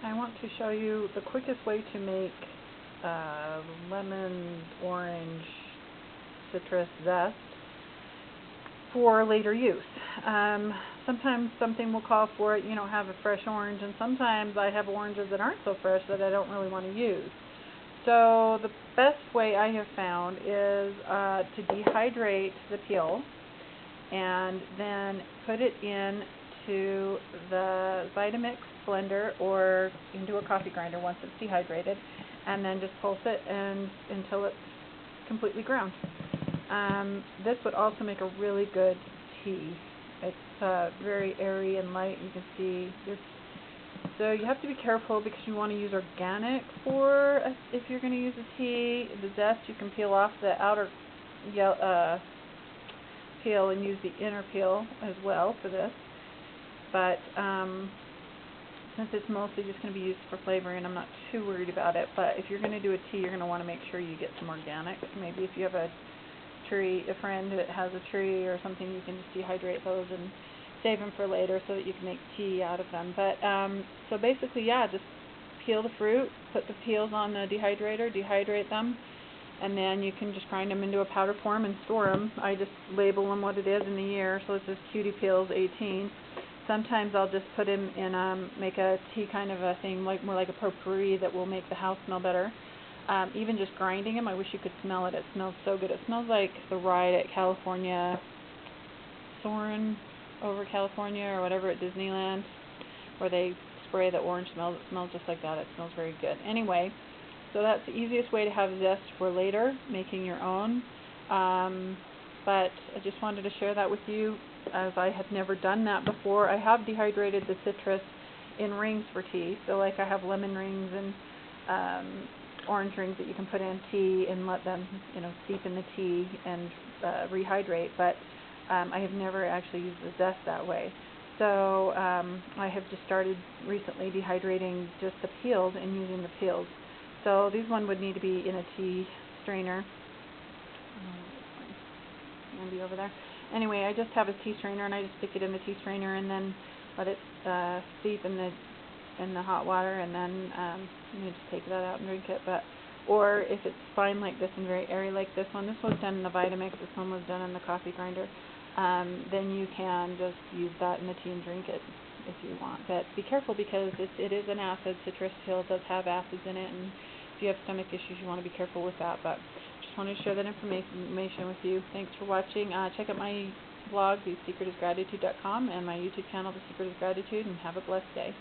I want to show you the quickest way to make lemon, orange, citrus zest for later use. Sometimes something will call for it, you don't have a fresh orange, and sometimes I have oranges that aren't so fresh that I don't really want to use. So the best way I have found is to dehydrate the peel and then put it into the Vitamix blender or into a coffee grinder once it's dehydrated, and then just pulse it until it's completely ground. This would also make a really good tea. It's very airy and light. You can see this. So you have to be careful because you want to use organic if you're going to use a tea. The zest, you can peel off the outer peel and use the inner peel as well for this. But since it's mostly just going to be used for flavoring, I'm not too worried about it. But if you're going to do a tea, you're going to want to make sure you get some organic. Maybe if you have a friend that has a tree or something, you can just dehydrate those and save them for later so that you can make tea out of them. But so basically, yeah, just peel the fruit, put the peels on the dehydrator, dehydrate them, and then you can just grind them into a powder form and store them. I just label them what it is in the year, so it says Cutie Peels 18. Sometimes I'll just put them in make a tea kind of a thing, more like a potpourri that will make the house smell better. Even just grinding them, I wish you could smell it. It smells so good. It smells like the ride at California, Soarin' over California or whatever at Disneyland, where they spray the orange smell. It smells just like that. It smells very good. Anyway, so that's the easiest way to have zest for later, making your own. But I just wanted to share that with you, as I had never done that before. I have dehydrated the citrus in rings for tea. So like I have lemon rings and orange rings that you can put in tea and let them, steep in the tea and rehydrate. But I have never actually used the zest that way. So I have just started recently dehydrating just the peels and using the peels. So these one would need to be in a tea strainer. Maybe over there. Anyway, I just have a tea strainer and I just stick it in the tea strainer and then let it steep in the hot water, and then you just take that out and drink it. Or if it's fine like this and very airy like this one was done in the Vitamix, this one was done in the coffee grinder, then you can just use that in the tea and drink it if you want. But be careful because it is an acid. Citrus peel does have acids in it, and if you have stomach issues, you want to be careful with that. But just wanted to share that information with you. Thanks for watching. Check out my blog, thesecretisgratitude.com, and my YouTube channel, The Secret is Gratitude, and have a blessed day.